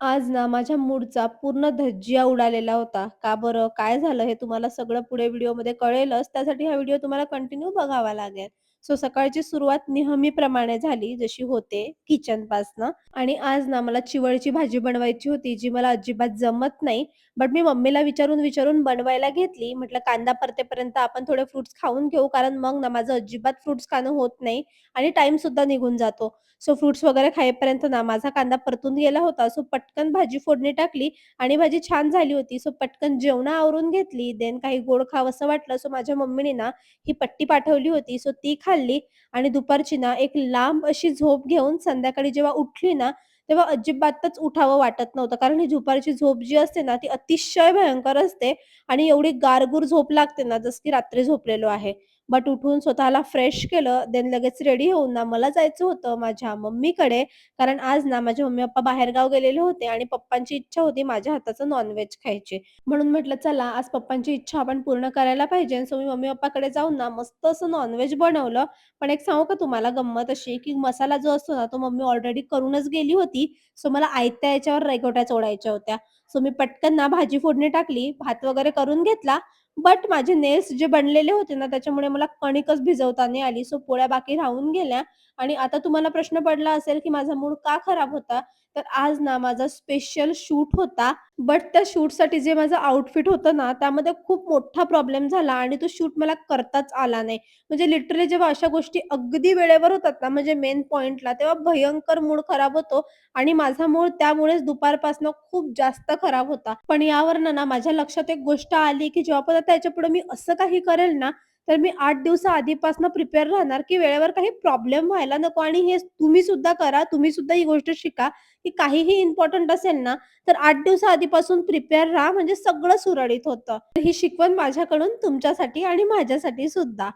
आज ना माझ्या मूडचा पूर्ण धज्जिया उडालेला होता. का बरं? काय झालं? हे तुम्हाला सगळं पुढे व्हिडिओमध्ये कळेलच. त्यासाठी हा व्हिडिओ तुम्हाला कंटिन्यू बघावा लागेल. सकाळची सुरुवात नेहमीप्रमाणे झाली, जशी होते किचनपासनं आणि आज ना मला चिवळची भाजी बनवायची होती, जी मला अजिबात जमत नाही. बट मी मम्मीला विचारून बनवायला घेतली. म्हटलं कांदा परतेपर्यंत आपण थोडे फ्रुट्स खाऊन घेऊ, कारण मग ना माझं अजिबात फ्रुट्स खाणं होत नाही आणि टाईमसुद्धा निघून जातो. फ्रुट्स वगैरे खाईपर्यंत ना माझा कांदा परतून गेला होता. पटकन भाजी फोडणी टाकली आणि भाजी छान झाली होती. पटकन जेवणं आवरून घेतली. देन काही गोड खावंसं वाटलं. माझ्या मम्मीने ना ही पट्टी पाठवली होती. ती खाल्ली आणि दुपारची ना एक लांब अशी झोप घेऊन संध्याकाळी जेव्हा उठली ना, तेव्हा अजिबातच उठावं वाटत नव्हतं. कारण ही दुपारची झोप जी असते ना, ती अतिशय भयंकर असते आणि एवढी गारगूर झोप लागते ना, जसं की रात्री झोपलेलो आहे. बट उठून स्वतःला फ्रेश केलं. देन लगेच रेडी होऊन ना मला जायचं होतं माझ्या मम्मीकडे. कारण आज ना माझे मम्मी-पप्पा बाहेरगाव गेलेले होते आणि पप्पांची इच्छा होती माझ्या हाताचं नॉन-व्हेज खायची. म्हणून म्हटलं चला आज पप्पांची इच्छा आपण पूर्ण करायला पाहिजे. मी मम्मी-पप्पाकडे जाऊन ना मस्त असं नॉन-व्हेज बनवलं. पण एक सांगू का तुम्हाला गंमत अशी, की मसाला जो असतो ना तो मम्मी ऑलरेडी करूनच गेली होती. मला आयत्या याच्यावर रेघोट्या चोळायच्या होत्या. मी पटकन ना भाजी फोडणी टाकली, भात वगैरे करून घेतला. बट माझे नेल्स जे बनलेले होते ना, त्याच्यामुळे मला कणिकच भिजवता नाही आली. पोळ्या बाकी राहून गेल्या आणि आता तुम्हाला प्रश्न पडला असेल, की माझा मूड का खराब होता? तर आज ना माझा स्पेशल शूट होता. बट त्या शूटसाठी जे माझं आउटफिट होतं ना, त्यामध्ये खूप मोठा प्रॉब्लेम झाला आणि तो शूट मला करताच आला नाही. म्हणजे लिटरली जेव्हा अशा गोष्टी अगदी वेळेवर होतात ना, म्हणजे मेन पॉइंटला, तेव्हा भयंकर मूड खराब होतो आणि माझा मूड त्यामुळेच दुपारपासनं खूप जास्त खराब होता. पण यावरनं ना माझ्या लक्षात एक गोष्ट आली, की जेव्हा पण आता याच्यापुढे मी असं काही करेल ना, तर मी 8 दिवसाआधीपासून प्रिपेअर राहणार, की वेळेवर काही प्रॉब्लेम व्हायला नको आणि हे तुम्ही सुद्धा करा. तुम्ही सुद्धा ही गोष्ट शिका, की काहीही इम्पोर्टंट असेल ना, तर 8 दिवसाआधीपासून प्रिपेअर राहा म्हणजे सगळं सुरळीत होतं. तर ही शिकवण माझ्याकडून तुमच्यासाठी आणि माझ्यासाठी सुद्धा.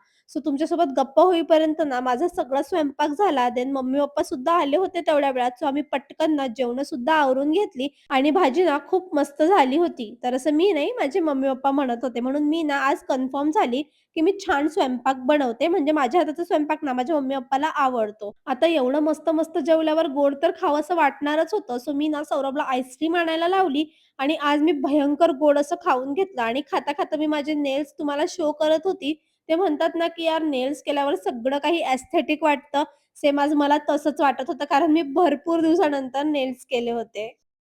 तुमच्यासोबत गप्पा होईपर्यंत ना माझा सगळा स्वयंपाक झाला. देन मम्मी-पप्पा सुद्धा आले होते तेवढ्या वेळात. आम्ही पटकन ना जेवणं सुद्धा आवरून घेतली आणि भाजी ना खूप मस्त झाली होती. तर असं मी नाही, माझे मम्मी-पप्पा म्हणत होते. म्हणून मी ना आज कन्फर्म झाली, की मी छान स्वयंपाक बनवते. म्हणजे माझ्या हाताचा स्वयंपाक ना माझ्या मम्मी-पप्पाला आवडतो. आता एवढं मस्त-मस्त जेवल्यावर गोड तर खावंसं वाटणारच होतं. मी ना सौरभला आईस्क्रीम आणायला लावली आणि आज मी भयंकर गोड असं खाऊन घेतलं आणि खाता-खाता मी माझे नेल्स तुम्हाला शो करत होती. ते म्हणतात ना, की यार नेल्स केल्यावर सगळं काही एस्थेटिक वाटतं. सेम आज मला तसंच वाटत होतं, कारण मी भरपूर दिवसानंतर नेल्स केले होते.